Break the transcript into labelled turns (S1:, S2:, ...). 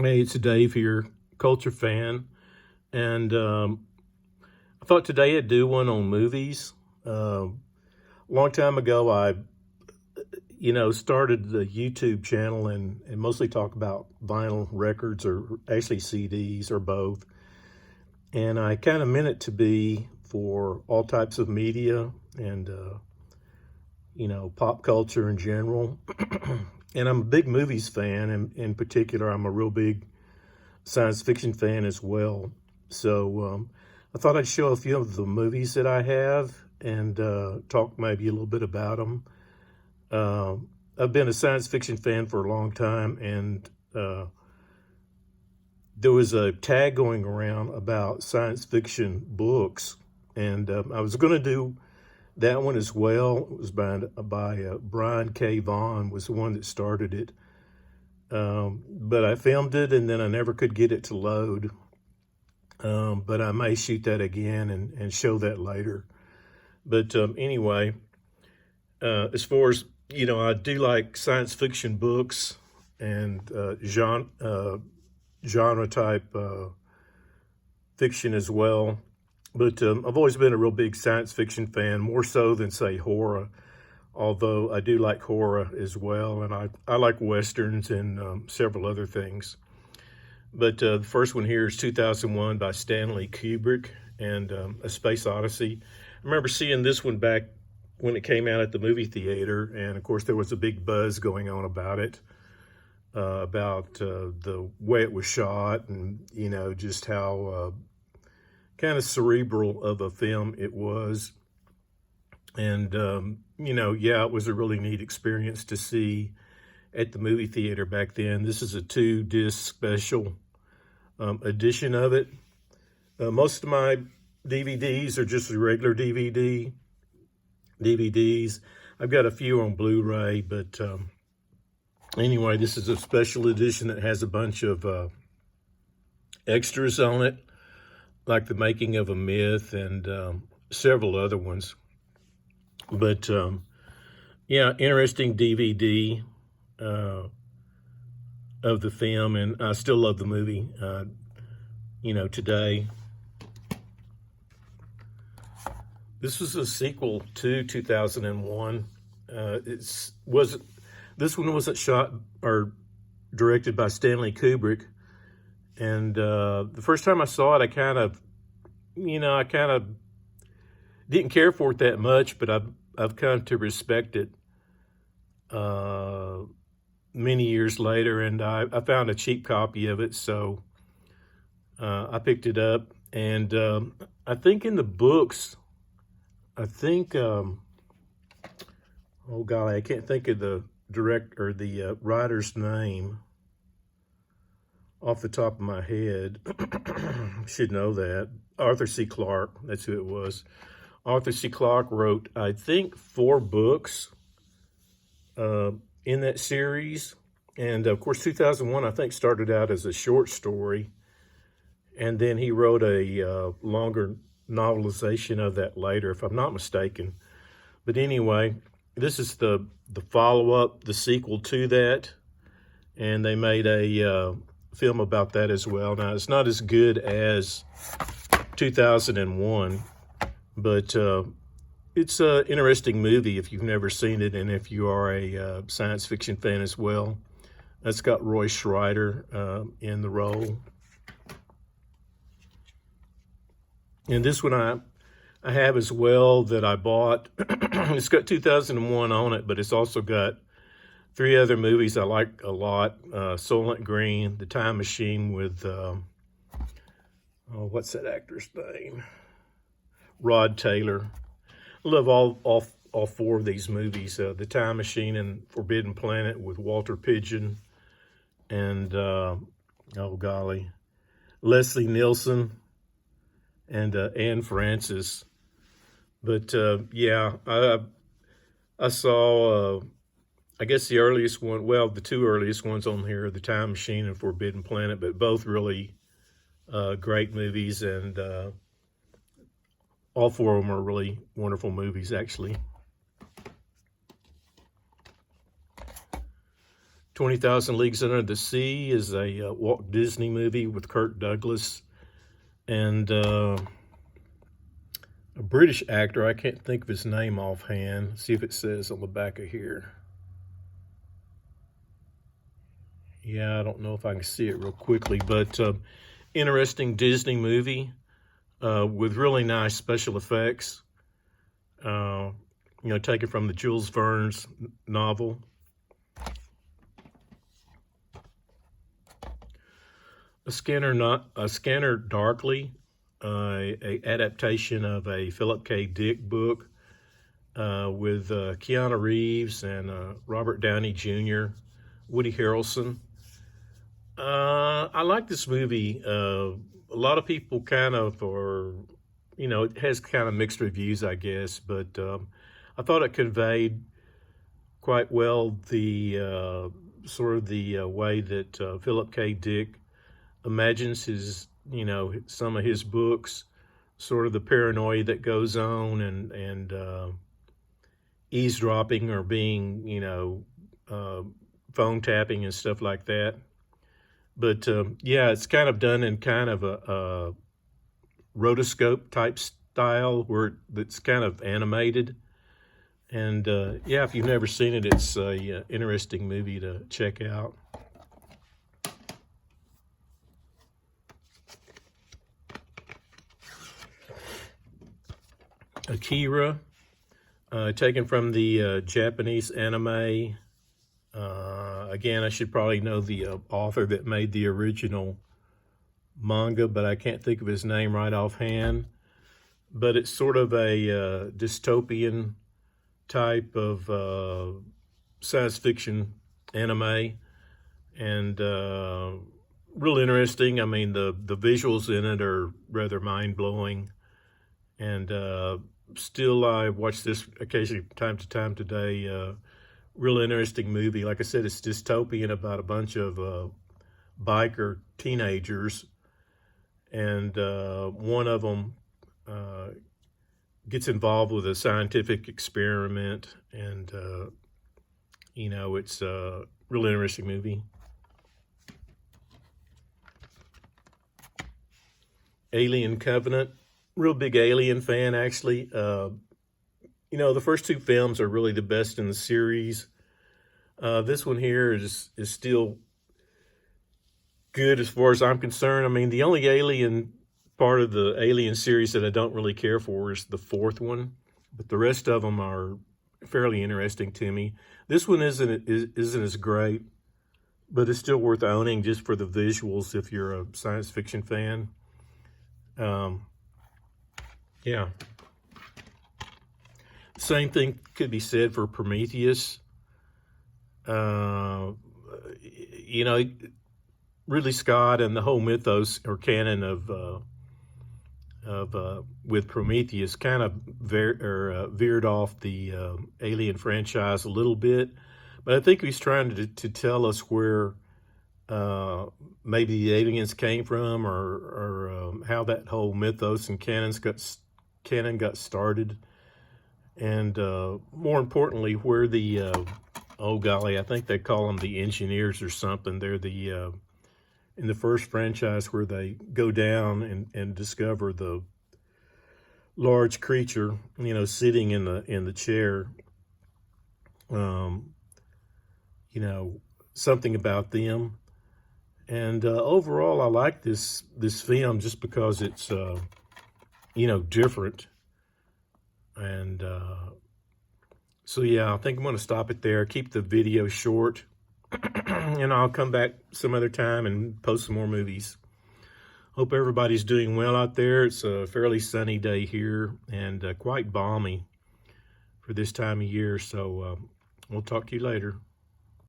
S1: Hey, it's Dave here, culture fan, and I thought today I'd do one on movies. A long time ago, I started the YouTube channel and mostly talk about vinyl records or actually CDs or both. And I kind of meant it to be for all types of media and pop culture in general. And I'm a big movies fan, and in particular, I'm a real big science fiction fan as well. So I thought I'd show a few of the movies that I have and talk maybe a little bit about them. Uh, I've been a science fiction fan for a long time, and there was a tag going around about science fiction books, and I was going to do that one as well. It was by Brian K. Vaughan was the one that started it. But I filmed it and then I never could get it to load. But I may shoot that again and show that later. But anyway, as far as, I do like science fiction books and genre type fiction as well. But I've always been a real big science fiction fan, more so than, say, horror, although I do like horror as well. And I like Westerns and several other things. But the first one here is 2001 by Stanley Kubrick and A Space Odyssey. I remember seeing this one back when it came out at the movie theater. And of course, there was a big buzz going on about it, about the way it was shot and, just how kind of cerebral of a film it was. And, yeah, it was a really neat experience to see at the movie theater back then. This is a 2-disc special edition of it. Most of my DVDs are just the regular DVDs. I've got a few on Blu-ray, but anyway, this is a special edition that has a bunch of extras on it, like the making of a myth and several other ones. But yeah, interesting DVD of the film, and I still love the movie, today. This was a sequel to 2001. This one wasn't shot or directed by Stanley Kubrick, and the first time I saw it, I kind of didn't care for it that much, but I've come to respect it many years later, and I found a cheap copy of it, so I picked it up. And I think in the books, oh golly, I can't think of the writer's name off the top of my head. Should know that. Arthur C. Clarke, that's who it was. Arthur C. Clarke wrote, I think, 4 books in that series. And of course, 2001, I think, started out as a short story. And then he wrote a longer novelization of that later, if I'm not mistaken. But anyway, this is the follow-up, the sequel to that. And they made a film about that as well. Now, it's not as good as 2001, but it's an interesting movie if you've never seen it, and if you are a science fiction fan as well. It's got Roy Schreider in the role. And this one I have as well that I bought. It's got 2001 on it, but it's also got 3 other movies I like a lot. Soylent Green, The Time Machine with, what's that actor's name? Rod Taylor. I love all 4 of these movies. The Time Machine and Forbidden Planet with Walter Pidgeon and, Leslie Nielsen and Anne Francis. But yeah, I saw, I guess the earliest one, well, the 2 earliest ones on here are The Time Machine and Forbidden Planet, but both really great movies, and all 4 of them are really wonderful movies, actually. 20,000 Leagues Under the Sea is a Walt Disney movie with Kirk Douglas and a British actor. I can't think of his name offhand. Let's see if it says on the back of here. Yeah, I don't know if I can see it real quickly, but interesting Disney movie with really nice special effects. You know, taken from the Jules Verne's novel. A Scanner Darkly, a adaptation of a Philip K. Dick book with Keanu Reeves and Robert Downey Jr., Woody Harrelson. I like this movie. A lot of people kind of are, you know, it has kind of mixed reviews, I guess, but I thought it conveyed quite well the sort of the way that Philip K. Dick imagines his, you know, some of his books, sort of the paranoia that goes on and eavesdropping or being, you know, phone tapping and stuff like that. But yeah, it's kind of done in kind of a rotoscope type style where it's kind of animated. And yeah, if you've never seen it, it's a interesting movie to check out. Akira, taken from the Japanese anime. Again, I should probably know the author that made the original manga, but I can't think of his name right offhand. But it's sort of a dystopian type of science fiction anime, and real interesting. I mean, the visuals in it are rather mind-blowing, and still I watch this occasionally time to time today. Real interesting movie. Like I said, it's dystopian about a bunch of biker teenagers, and one of them gets involved with a scientific experiment, and you know, it's a really interesting movie. Alien Covenant, real big Alien fan actually. You know, the first two films are really the best in the series. This one here is still good as far as I'm concerned. I mean, the only Alien part of the Alien series that I don't really care for is the fourth one, but the rest of them are fairly interesting to me. This one isn't as great, but it's still worth owning just for the visuals if you're a science fiction fan. Yeah. Same thing could be said for Prometheus. You know, Ridley Scott and the whole mythos or canon of with Prometheus kind of veered off the Alien franchise a little bit, but I think he's trying to tell us where maybe the aliens came from, or how that whole mythos and canon got started, and more importantly, where the oh golly, I think they call them the engineers or something. They're the in the first franchise where they go down and discover the large creature, you know, sitting in the chair. You know, something about them. And overall, I like this film just because it's you know, different. And so yeah, I think I'm going to stop it there. Keep the video short. And I'll come back some other time and post some more movies. Hope everybody's doing well out there. It's a fairly sunny day here and quite balmy for this time of year. So we'll talk to you later.